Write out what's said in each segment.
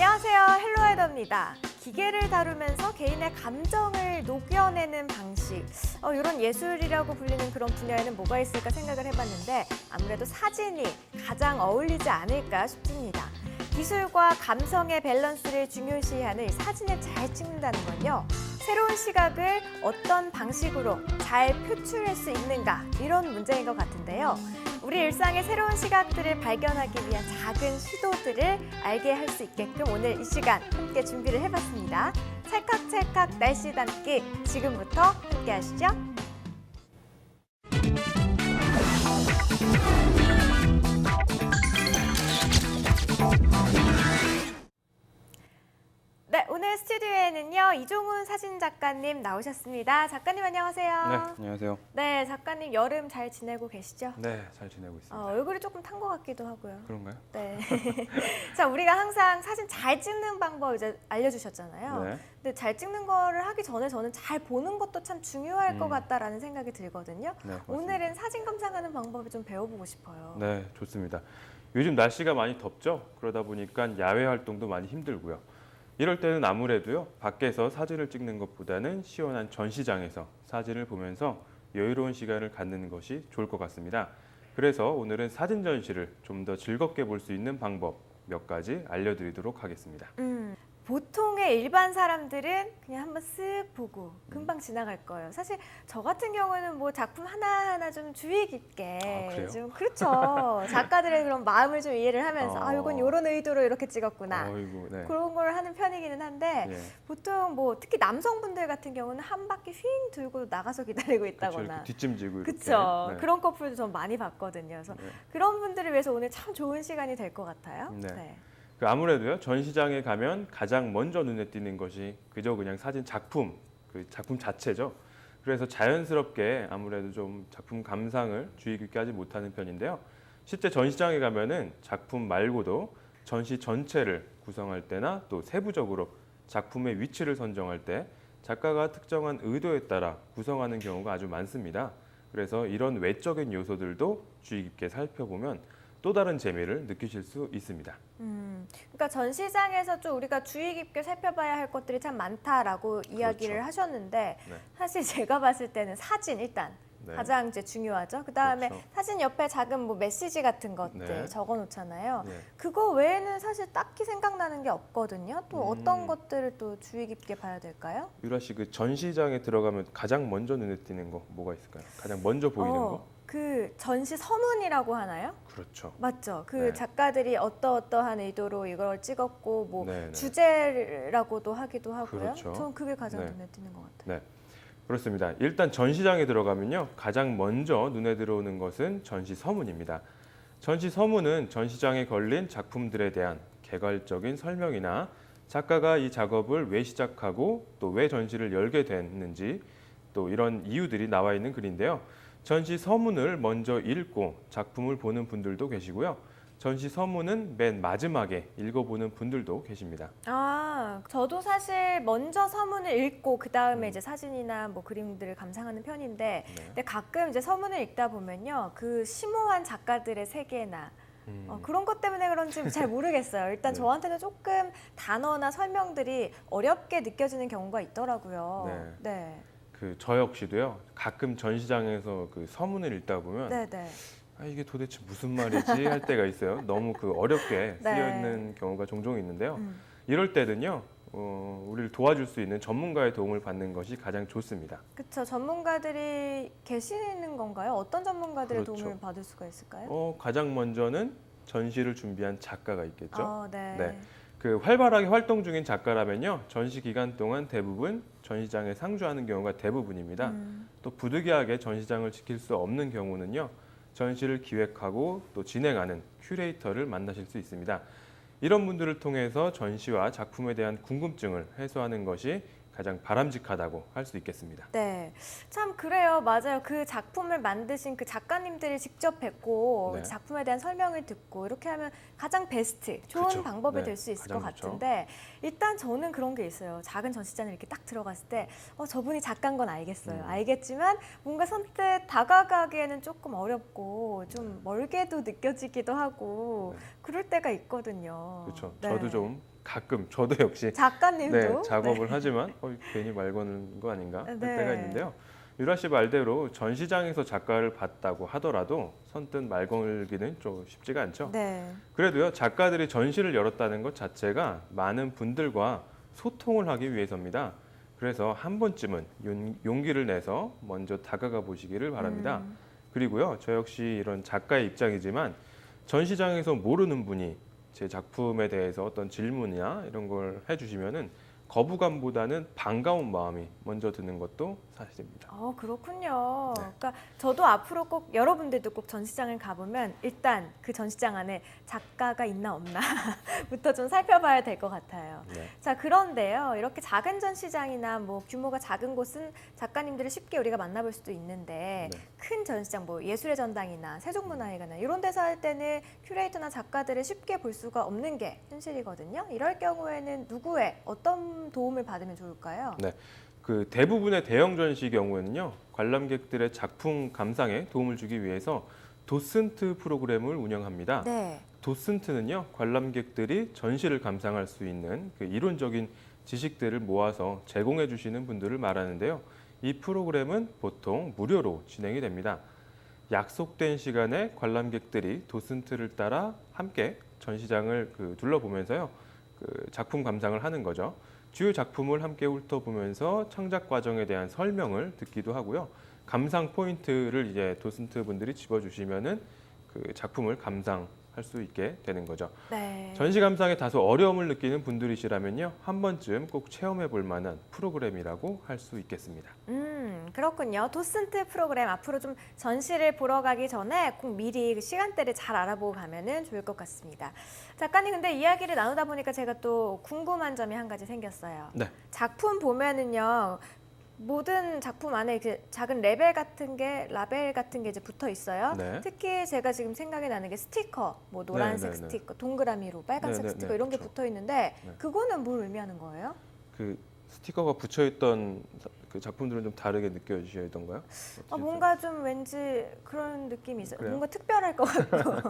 안녕하세요. 헬로헤더입니다. 기계를 다루면서 개인의 감정을 녹여내는 방식, 이런 예술이라고 불리는 그런 분야에는 뭐가 있을까 생각을 해봤는데 아무래도 사진이 가장 어울리지 않을까 싶습니다. 기술과 감성의 밸런스를 중요시하는 이 사진을 잘 찍는다는 건요. 새로운 시각을 어떤 방식으로 잘 표출할 수 있는가 이런 문제인 것 같은데요. 우리 일상의 새로운 시각들을 발견하기 위한 작은 시도들을 알게 할 수 있게끔 오늘 이 시간 함께 준비를 해봤습니다. 찰칵찰칵 날씨 담기 지금부터 함께 하시죠. 네, 오늘 스튜디오에는요 이종훈 사진작가님 나오셨습니다. 작가님 안녕하세요. 네, 안녕하세요. 네, 작가님 여름 잘 지내고 계시죠? 네, 잘 지내고 있습니다. 얼굴이 조금 탄 것 같기도 하고요. 그런가요? 네. 자, 우리가 항상 사진 잘 찍는 방법 이제 알려주셨잖아요. 네. 근데 잘 찍는 거를 하기 전에 저는 잘 보는 것도 참 중요할 것 같다라는 생각이 들거든요. 네, 맞습니다. 오늘은 사진 감상하는 방법을 좀 배워보고 싶어요. 네, 좋습니다. 요즘 날씨가 많이 덥죠? 그러다 보니까 야외 활동도 많이 힘들고요. 이럴 때는 아무래도요, 밖에서 사진을 찍는 것보다는 시원한 전시장에서 사진을 보면서 여유로운 시간을 갖는 것이 좋을 것 같습니다. 그래서 오늘은 사진 전시를 좀 더 즐겁게 볼 수 있는 방법 몇 가지 알려드리도록 하겠습니다. 보통의 일반 사람들은 그냥 한번 쓱 보고 금방 지나갈 거예요. 사실 저 같은 경우는 뭐 작품 하나하나 좀 주의 깊게 그래요? 좀 그렇죠. 작가들의 그런 마음을 좀 이해를 하면서 이건 이런 의도로 이렇게 찍었구나. 어이구, 네. 그런 걸 하는 편이기는 한데 예. 보통 뭐 특히 남성분들 같은 경우는 한 바퀴 휙 돌고 나가서 기다리고 그쵸, 있다거나. 이렇게 뒷짐지고 이렇게. 그렇죠. 네. 그런 커플도 전 많이 봤거든요. 그래서 네. 그런 분들을 위해서 오늘 참 좋은 시간이 될 것 같아요. 네. 아무래도요, 전시장에 가면 가장 먼저 눈에 띄는 것이 그저 그냥 사진 작품, 그 작품 자체죠. 그래서 자연스럽게 아무래도 좀 작품 감상을 주의 깊게 하지 못하는 편인데요. 실제 전시장에 가면은 작품 말고도 전시 전체를 구성할 때나 또 세부적으로 작품의 위치를 선정할 때 작가가 특정한 의도에 따라 구성하는 경우가 아주 많습니다. 그래서 이런 외적인 요소들도 주의 깊게 살펴보면 또 다른 재미를 느끼실 수 있습니다. 그러니까 전시장에서 좀 우리가 주의 깊게 살펴봐야 할 것들이 참 많다라고 이야기를 그렇죠. 하셨는데 네. 사실 제가 봤을 때는 사진 일단 네. 가장 이제 중요하죠. 그다음에 그렇죠. 사진 옆에 작은 뭐 메시지 같은 것들 네. 적어 놓잖아요. 네. 그거 외에는 사실 딱히 생각나는 게 없거든요. 또 어떤 것들을 또 주의 깊게 봐야 될까요? 유라 씨, 그 전시장에 들어가면 가장 먼저 눈에 띄는 거 뭐가 있을까요? 가장 먼저 보이는 거? 그 전시 서문이라고 하나요? 그렇죠. 맞죠. 그 네. 작가들이 어떠어떠한 의도로 이걸 찍었고 뭐 네, 네. 주제라고도 하기도 하고요. 그렇죠. 저는 그게 가장 네. 눈에 띄는 것 같아요. 네, 그렇습니다. 일단 전시장에 들어가면요, 가장 먼저 눈에 들어오는 것은 전시 서문입니다. 전시 서문은 전시장에 걸린 작품들에 대한 개괄적인 설명이나 작가가 이 작업을 왜 시작하고 또 왜 전시를 열게 됐는지 또 이런 이유들이 나와 있는 글인데요. 전시 서문을 먼저 읽고 작품을 보는 분들도 계시고요. 전시 서문은 맨 마지막에 읽어보는 분들도 계십니다. 저도 사실 먼저 서문을 읽고 그 다음에 이제 사진이나 뭐 그림들을 감상하는 편인데, 근데 가끔 이제 서문을 읽다 보면요, 그 심오한 작가들의 세계나 그런 것 때문에 그런지 잘 모르겠어요. 일단 네. 저한테는 조금 단어나 설명들이 어렵게 느껴지는 경우가 있더라고요. 네. 저 역시도요, 가끔 전시장에서 그 서문을 읽다 보면 네네. 이게 도대체 무슨 말이지 할 때가 있어요. 너무 그 어렵게 네. 쓰여 있는 경우가 종종 있는데요. 이럴 때는요, 우리를 도와줄 수 있는 전문가의 도움을 받는 것이 가장 좋습니다. 그렇죠. 전문가들이 계시는 건가요? 어떤 전문가들의 그렇죠. 도움을 받을 수가 있을까요? 가장 먼저는 전시를 준비한 작가가 있겠죠. 네. 네. 그 활발하게 활동 중인 작가라면요, 전시 기간 동안 대부분 전시장에 상주하는 경우가 대부분입니다. 또 부득이하게 전시장을 지킬 수 없는 경우는요, 전시를 기획하고 또 진행하는 큐레이터를 만나실 수 있습니다. 이런 분들을 통해서 전시와 작품에 대한 궁금증을 해소하는 것이 가장 바람직하다고 할 수 있겠습니다. 네, 참 그래요. 맞아요. 그 작품을 만드신 그 작가님들을 직접 뵙고 네. 작품에 대한 설명을 듣고 이렇게 하면 가장 베스트, 좋은 그쵸. 방법이 네, 될 수 있을 것 가장 좋죠. 같은데 일단 저는 그런 게 있어요. 작은 전시장을 이렇게 딱 들어갔을 때 저분이 작가인 건 알겠어요. 알겠지만 뭔가 선뜻 다가가기에는 조금 어렵고 좀 멀게도 느껴지기도 하고 그럴 때가 있거든요. 그렇죠. 네. 저도 좀 가끔 저도 역시 작가님도 네, 작업을 하지만 괜히 말 거는 거 아닌가 할 네. 때가 있는데요. 유라 씨 말대로 전시장에서 작가를 봤다고 하더라도 선뜻 말 걸기는 좀 쉽지가 않죠. 네. 그래도요, 작가들이 전시를 열었다는 것 자체가 많은 분들과 소통을 하기 위해서입니다. 그래서 한 번쯤은 용기를 내서 먼저 다가가 보시기를 바랍니다. 그리고요, 저 역시 이런 작가의 입장이지만 전시장에서 모르는 분이 제 작품에 대해서 어떤 질문이나 이런 걸 해주시면은 거부감보다는 반가운 마음이 먼저 드는 것도 사실입니다. 그렇군요. 네. 그러니까 저도 앞으로 꼭 여러분들도 꼭 전시장을 가보면 일단 그 전시장 안에 작가가 있나 없나부터 좀 살펴봐야 될 것 같아요. 네. 자, 그런데요. 이렇게 작은 전시장이나 뭐 규모가 작은 곳은 작가님들을 쉽게 우리가 만나볼 수도 있는데 네. 큰 전시장, 뭐 예술의 전당이나 세종문화회관이나 이런 데서 할 때는 큐레이터나 작가들을 쉽게 볼 수가 없는 게 현실이거든요. 이럴 경우에는 누구의 어떤 도움을 받으면 좋을까요? 네. 그 대부분의 대형 전시 경우에는요, 관람객들의 작품 감상에 도움을 주기 위해서 도슨트 프로그램을 운영합니다. 네. 도슨트는요, 관람객들이 전시를 감상할 수 있는 그 이론적인 지식들을 모아서 제공해 주시는 분들을 말하는데요. 이 프로그램은 보통 무료로 진행이 됩니다. 약속된 시간에 관람객들이 도슨트를 따라 함께 전시장을 둘러보면서요, 작품 감상을 하는 거죠. 주요 작품을 함께 훑어보면서 창작 과정에 대한 설명을 듣기도 하고요. 감상 포인트를 이제 도슨트 분들이 집어주시면은 그 작품을 감상할 수 있게 되는 거죠. 네. 전시 감상에 다소 어려움을 느끼는 분들이시라면요, 한 번쯤 꼭 체험해 볼 만한 프로그램이라고 할 수 있겠습니다. 그렇군요. 도슨트 프로그램 앞으로 좀 전시를 보러 가기 전에 꼭 미리 그 시간대를 잘 알아보고 가면은 좋을 것 같습니다. 작가님, 근데 이야기를 나누다 보니까 제가 또 궁금한 점이 한 가지 생겼어요. 네. 작품 보면은요. 모든 작품 안에 이렇게 작은 라벨 같은 게 이제 붙어 있어요. 네. 특히 제가 지금 생각이 나는 게 스티커, 뭐 노란색 네, 네, 네. 스티커, 동그라미로 빨간색 네, 네, 스티커 네, 이런 게 그렇죠. 붙어 있는데 네. 그거는 뭘 의미하는 거예요? 그 스티커가 붙여있던 그 작품들은 좀 다르게 느껴지시던가요? 뭔가 좀 왠지 그런 느낌이 있어요. 그래요? 뭔가 특별할 것 같고.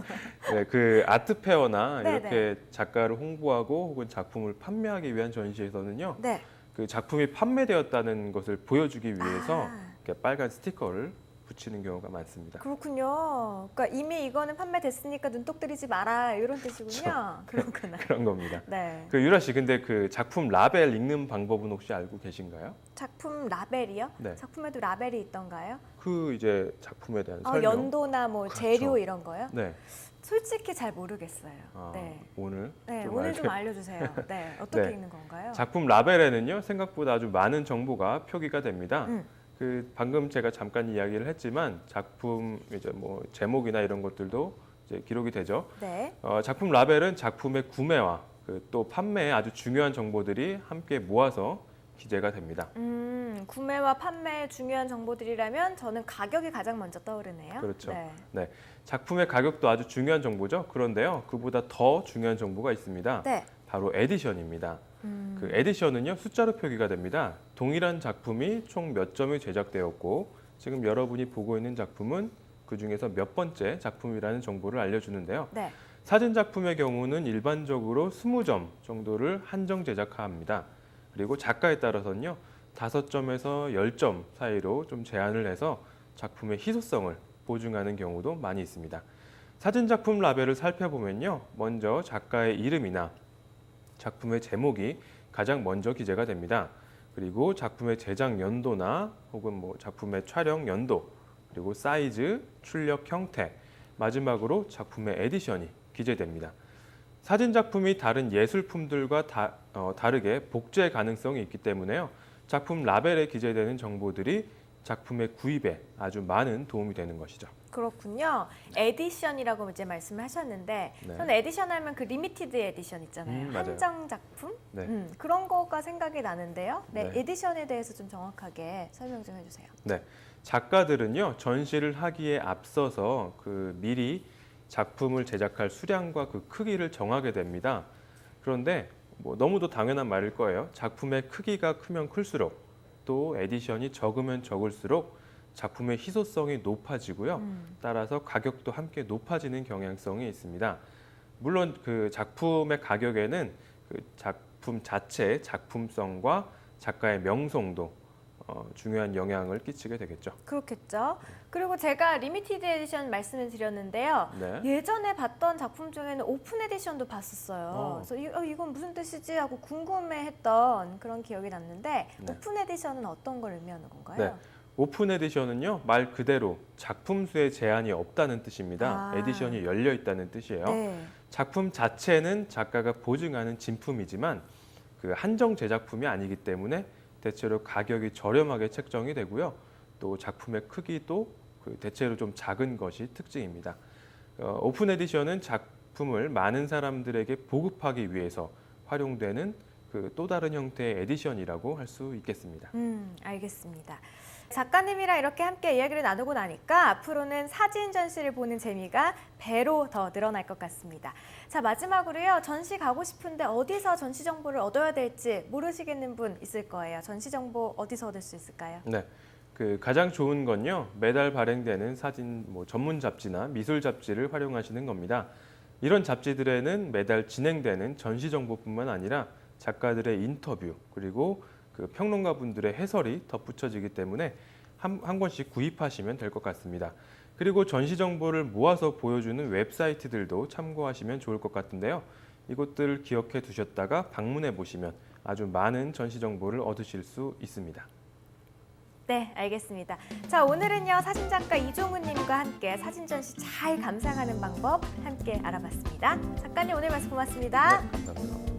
네, 그 아트 페어나 네, 이렇게 작가를 홍보하고 혹은 작품을 판매하기 위한 전시에서는요, 네. 그 작품이 판매되었다는 것을 보여주기 위해서 아. 이렇게 빨간 스티커를 붙이는 경우가 많습니다. 그렇군요. 그러니까 이미 이거는 판매됐으니까 눈독 들이지 마라 이런 뜻이군요. 그렇구나. 그런 겁니다. 네. 그 유라 씨, 근데 그 작품 라벨 읽는 방법은 혹시 알고 계신가요? 작품 라벨이요? 네. 작품에도 라벨이 있던가요? 그 이제 작품에 대한 설명. 연도나 뭐 그렇죠. 재료 이런 거요? 네. 솔직히 잘 모르겠어요. 아, 네. 오늘 네, 좀 오늘 좀 알게- 알려주세요. 네, 어떻게 네. 읽는 건가요? 작품 라벨에는요, 생각보다 아주 많은 정보가 표기가 됩니다. 음. 그 방금 제가 잠깐 이야기를 했지만 작품 이제 뭐 제목이나 이런 것들도 이제 기록이 되죠. 네. 작품 라벨은 작품의 구매와 또 판매에 아주 중요한 정보들이 함께 모아서 기재가 됩니다. 구매와 판매의 중요한 정보들이라면 저는 가격이 가장 먼저 떠오르네요. 그렇죠. 네. 네, 작품의 가격도 아주 중요한 정보죠. 그런데요, 그보다 더 중요한 정보가 있습니다. 네. 바로 에디션입니다. 그 에디션은요, 숫자로 표기가 됩니다. 동일한 작품이 총 몇 점이 제작되었고 지금 여러분이 보고 있는 작품은 그 중에서 몇 번째 작품이라는 정보를 알려주는데요. 네. 사진 작품의 경우는 일반적으로 20점 정도를 한정 제작합니다. 그리고 작가에 따라서는요, 5점에서 10점 사이로 좀 제한을 해서 작품의 희소성을 보증하는 경우도 많이 있습니다. 사진 작품 라벨을 살펴보면요, 먼저 작가의 이름이나 작품의 제목이 가장 먼저 기재가 됩니다. 그리고 작품의 제작 연도나 혹은 뭐 작품의 촬영 연도, 그리고 사이즈, 출력 형태, 마지막으로 작품의 에디션이 기재됩니다. 사진 작품이 다른 예술품들과 다르게 복제 가능성이 있기 때문에요, 작품 라벨에 기재되는 정보들이 작품의 구입에 아주 많은 도움이 되는 것이죠. 그렇군요. 에디션이라고 이제 말씀을 하셨는데 네. 저는 에디션 하면 그 리미티드 에디션 있잖아요. 맞아요. 한정 작품? 네. 그런 거가 생각이 나는데요. 네, 네. 에디션에 대해서 좀 정확하게 설명 좀 해주세요. 네, 작가들은요, 전시를 하기에 앞서서 미리 작품을 제작할 수량과 그 크기를 정하게 됩니다. 그런데 뭐 너무도 당연한 말일 거예요. 작품의 크기가 크면 클수록 또 에디션이 적으면 적을수록 작품의 희소성이 높아지고요. 따라서 가격도 함께 높아지는 경향성이 있습니다. 물론 그 작품의 가격에는 그 작품 자체의 작품성과 작가의 명성도 중요한 영향을 끼치게 되겠죠. 그렇겠죠. 그리고 제가 리미티드 에디션 말씀을 드렸는데요. 네. 예전에 봤던 작품 중에는 오픈 에디션도 봤었어요. 어. 그래서 이건 무슨 뜻이지 하고 궁금해했던 그런 기억이 났는데 네. 오픈 에디션은 어떤 걸 의미하는 건가요? 네. 오픈 에디션은요, 말 그대로 작품 수에 제한이 없다는 뜻입니다. 아. 에디션이 열려 있다는 뜻이에요. 네. 작품 자체는 작가가 보증하는 진품이지만 그 한정 제작품이 아니기 때문에 대체로 가격이 저렴하게 책정이 되고요. 또 작품의 크기도 그 대체로 좀 작은 것이 특징입니다. 오픈 에디션은 작품을 많은 사람들에게 보급하기 위해서 활용되는 그 또 다른 형태의 에디션이라고 할 수 있겠습니다. 알겠습니다. 작가님이랑 이렇게 함께 이야기를 나누고 나니까 앞으로는 사진 전시를 보는 재미가 배로 더 늘어날 것 같습니다. 자, 마지막으로요. 전시 가고 싶은데 어디서 전시 정보를 얻어야 될지 모르시겠는 분 있을 거예요. 전시 정보 어디서 얻을 수 있을까요? 네. 그 가장 좋은 건요. 매달 발행되는 사진 전문 잡지나 미술 잡지를 활용하시는 겁니다. 이런 잡지들에는 매달 진행되는 전시 정보뿐만 아니라 작가들의 인터뷰 그리고 그 평론가분들의 해설이 덧붙여지기 때문에 한 권씩 구입하시면 될 것 같습니다. 그리고 전시 정보를 모아서 보여주는 웹사이트들도 참고하시면 좋을 것 같은데요. 이것들을 기억해 두셨다가 방문해 보시면 아주 많은 전시 정보를 얻으실 수 있습니다. 네, 알겠습니다. 자, 오늘은요. 사진작가 이종훈님과 함께 사진 전시 잘 감상하는 방법 함께 알아봤습니다. 작가님 오늘 말씀 고맙습니다. 네, 감사합니다.